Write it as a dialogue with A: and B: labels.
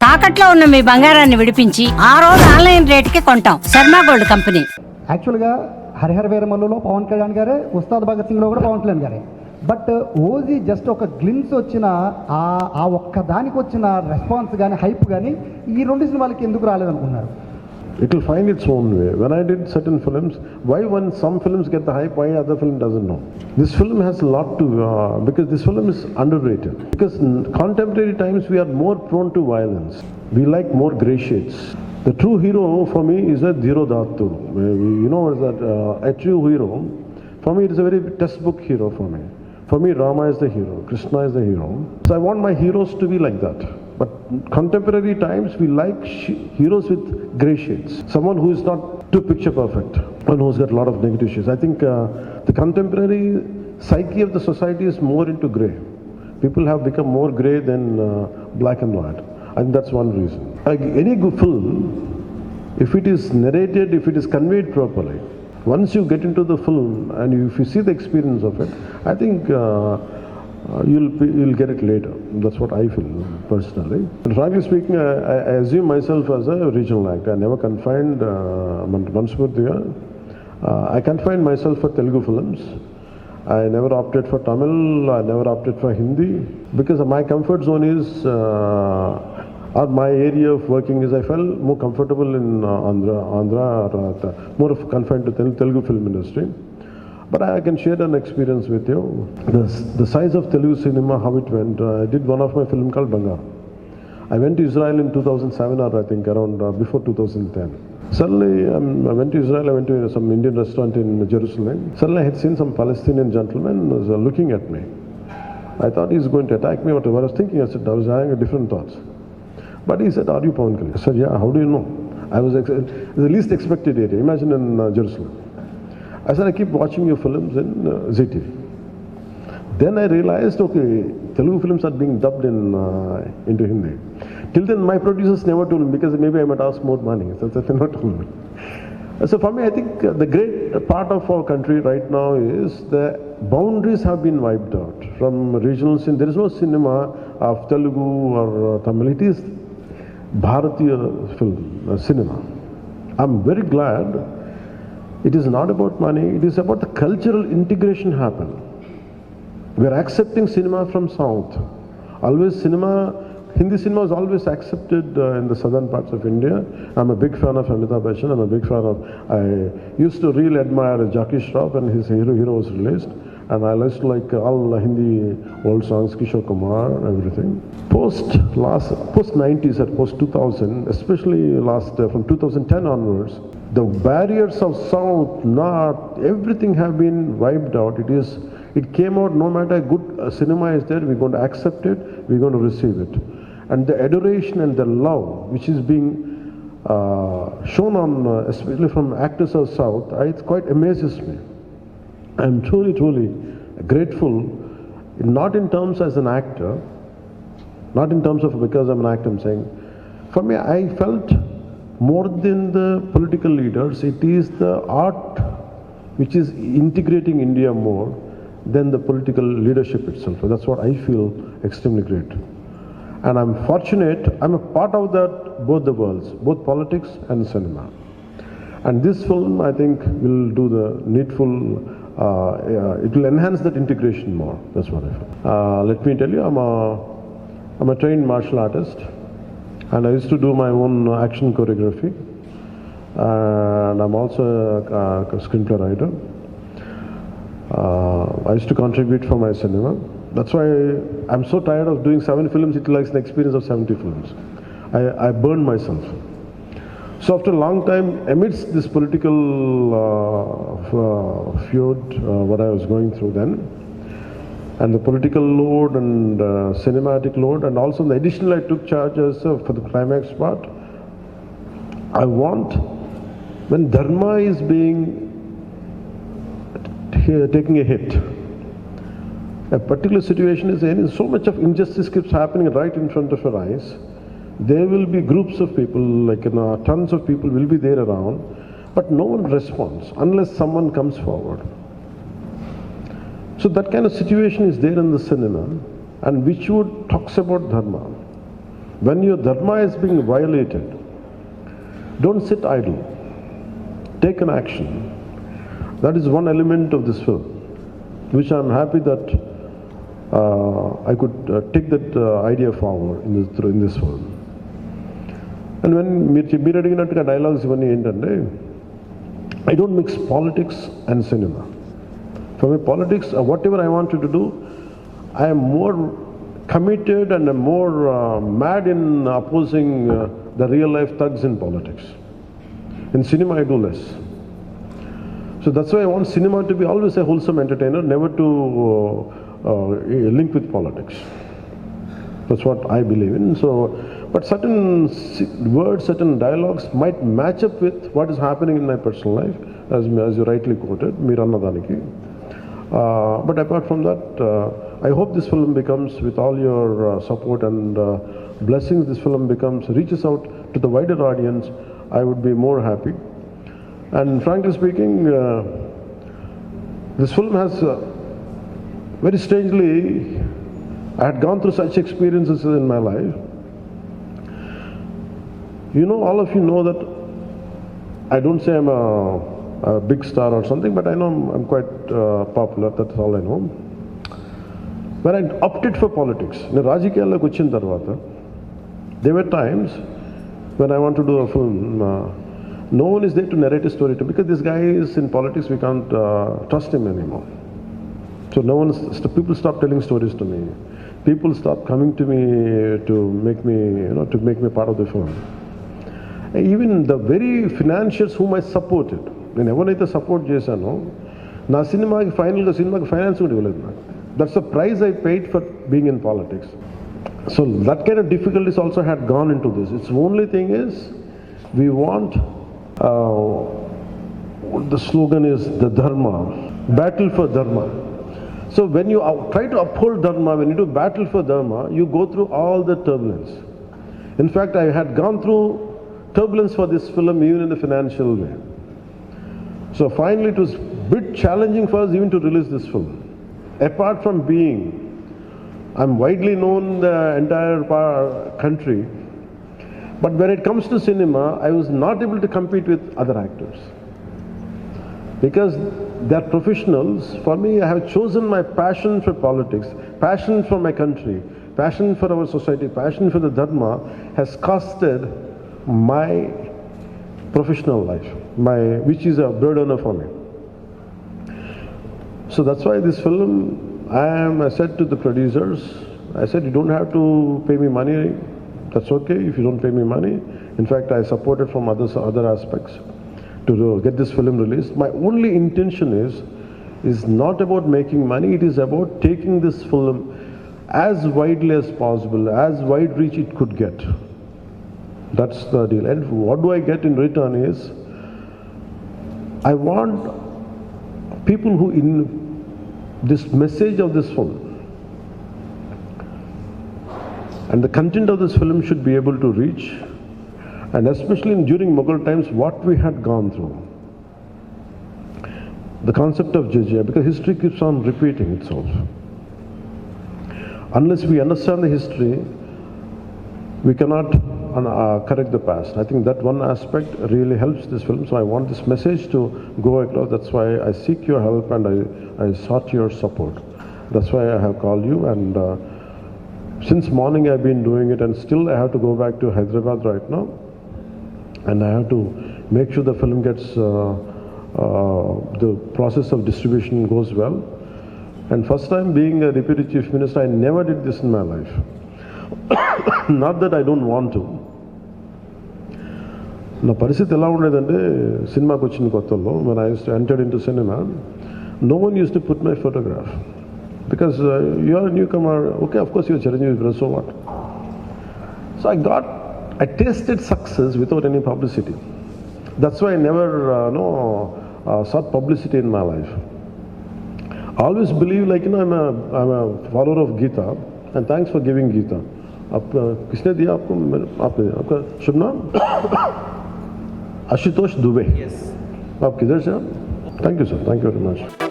A: తాకట్లో ఉన్న మీ బంగారాన్ని విడిపించి ఆ రోజు ఆన్లైన్ రేటుకి కొంటాం. Sharma gold company.
B: యాక్చువల్గా హరిహర వీరమల్లులో పవన్ కళ్యాణ్ గారే, ఉస్తాద్ భగత్ సింగ్లో కూడా పవన్ కళ్యాణ్ గారే. బట్ ఓజీ జస్ట్ ఒక గ్లిమ్స్ వచ్చిన ఆ ఒక్క దానికి వచ్చిన రెస్పాన్స్ కానీ హైప్ కానీ ఈ రెండు సినిమాలకి ఎందుకు రాలేదనుకున్నారు?
C: It will find its own way. When I did certain films, why when some films get the hype, why other film doesn't know? This film has a lot to, because this film is underrated. Because in contemporary times we are more prone to violence. We like more grey shades. The true hero for me is a Dhiro Dhattu. You know what is that? A true hero, for me it is a very textbook hero for me. For me Rama is the hero, Krishna is the hero. So I want my heroes to be like that. But contemporary times, we like heroes with grey shades. Someone who is not too picture perfect, one who's got a lot of negative shades. I think the contemporary psyche of the society is more into grey. People have become more grey than black and white. I think that's one reason. Like any good film, if it is narrated, if it is conveyed properly, once you get into the film and if you see the experience of it, I think you'll get it later. That's what I feel personally. And frankly speaking, I assume myself as a regional actor. I never confined I confined myself for Telugu films. I never opted for Tamil. I never opted for Hindi because my comfort zone is or my area of working is I felt more comfortable in Andhra or more of confined to Telugu film industry. But I can share an experience with you. The size of Telugu cinema, how it went. I did one of my film called Bangar. I went to Israel in 2007 or I think around before 2010. Suddenly I went to Israel, I went to some Indian restaurant in Jerusalem. Suddenly I had seen some Palestinian gentleman was looking at me. I thought he's going to attack me or whatever. I was thinking, I was having a different thoughts. But he said, are you Pawan Kalyan? I said, yeah, how do you know? I was the least expected area. Imagine in Jerusalem. I said, I keep watching your films in ZTV. Then I realized, okay, Telugu films are being dubbed into Hindi. Till then, my producers never told me because maybe I might ask more money. So they never told me. So for me, I think the great part of our country right now is the boundaries have been wiped out from regional cinema. There is no cinema of Telugu or Tamil. It is Bharatiya film, cinema. I'm very glad. It is not about money, it is about the cultural integration happen. We are accepting cinema from South. Always Hindi cinema is always accepted in the southern parts of India. I'm a big fan of Amitabh Bachchan, I used to really admire Jackie Shroff when his Hero was released. And I used to like all Hindi old songs, Kishore Kumar and everything. Post 90s or post 2000, especially from 2010 onwards, the barriers of South, North, everything have been wiped out. It came out, no matter good cinema is there, we're going to accept it, we're going to receive it. And the adoration and the love which is being shown on, especially from actors of South, it quite amazes me. I'm truly, truly grateful, not in terms as an actor, not in terms of because I'm an actor, I'm saying, for me, I felt more than the political leaders, it is the art which is integrating India more than the political leadership itself. So that's what I feel extremely great. And I'm fortunate, I'm a part of that, both the worlds, both politics and cinema. And this film, I think, will do the needful, it will enhance that integration more. That's what I feel. Let me tell you, I'm a trained martial artist. And I used to do my own action choreography. And I'm also a screenplay writer. I used to contribute for my cinema. That's why I'm so tired of doing 7 films, it likes an experience of 70 films. I burned myself. So after a long time, amidst this political feud, what I was going through then, and the political load and cinematic load, and also the additional I took charges for the climax part. I want, when dharma is being taking a hit, a particular situation is in, so much of injustice keeps happening right in front of our eyes. There will be groups of people, like tons of people will be there around, but no one responds unless someone comes forward. So that kind of situation is there in the cinema, and which would talks about dharma. When your dharma is being violated, don't sit idle. Take an action. That is one element of this film, which I'm happy that I could take that idea forward in this film. And when మీరు అడిగినట్టుగా dialogues ఇవన్నీ ఏంటంటే, I don't mix politics and cinema. For me, politics, whatever I wanted to do, I am more committed and I'm more mad in opposing the real life thugs in politics. In cinema, I do less. So that's why I want cinema to be always a wholesome entertainer, never to link with politics. That's what I believe in. So, but certain words, certain dialogues might match up with what is happening in my personal life, as you rightly quoted, Mirannadaniki. But apart from that, I hope this film becomes, with all your support and blessings, this film reaches out to the wider audience. I would be more happy. And frankly speaking, this film has, very strangely, I had gone through such experiences in my life. You know, all of you know that I don't say I'm a big star or something, but I know I'm quite popular, that's all I know. When I opted for politics, Rajikiyalloki vachin tarvata, there were times when I want to do a film, no one is there to narrate a story to me, because this guy is in politics, we can't trust him anymore. So people stop telling stories to me. People stop coming to me to make me part of the film. And even the very financiers whom I supported, నేను ఎవరైతే support చేశానో నా సినిమాకి finance కూడా ఇవ్వలేదు నాకు. That's the price I paid for being in politics. So that kind of difficulties also had gone into this. Its only thing is, we want, the slogan is the dharma, battle for dharma. So when you try to uphold dharma, when you do battle for dharma, you go through all the turbulence. In fact, I had gone through turbulence for this film, even in the financial way. So finally it was a bit challenging for us even to release this film. Apart from being, I'm widely known in the entire country, but when it comes to cinema, I was not able to compete with other actors. Because they're professionals. For me, I have chosen my passion for politics, passion for my country, passion for our society, passion for the dharma has costed my professional life, which is a burden for me. So that's why this film, I said to the producers, I said, you don't have to pay me money. That's okay if you don't pay me money. In fact, I supported from other aspects to get this film released. My only intention is not about making money. It is about taking this film as widely as possible, as wide reach it could get. That's the deal. And what do I get in return is, I want people who in this message of this film and the content of this film should be able to reach, and especially during Mughal times, what we had gone through. The concept of jizya, because history keeps on repeating itself. Unless we understand the history, we cannot correct the past. I think that one aspect really helps this film. So I want this message to go across. That's why I seek your help and I sought your support. That's why I have called you. And since morning I've been doing it, and still I have to go back to Hyderabad right now. And I have to make sure the film gets, the process of distribution goes well. And first time being a Deputy Chief Minister, I never did this in my life. Not that I don't want to. నా పరిస్థితి ఎలా ఉండేదంటే, సినిమాకి వచ్చిన కొత్తలో, when I entered into cinema, no one used to put my photograph. Because you are a newcomer, okay, of course you're Chiranjeevi brother, so what? So I tasted success without any publicity. That's why I never sought publicity in my life. I always believe, like, I'm a follower of Gita, and thanks for giving Gita. किसने दिया आपको? आपने दिया. आपका शुभ नाम? Ashutosh Dubey. Yes. आप किधर से? Thank you, sir. Thank you very much.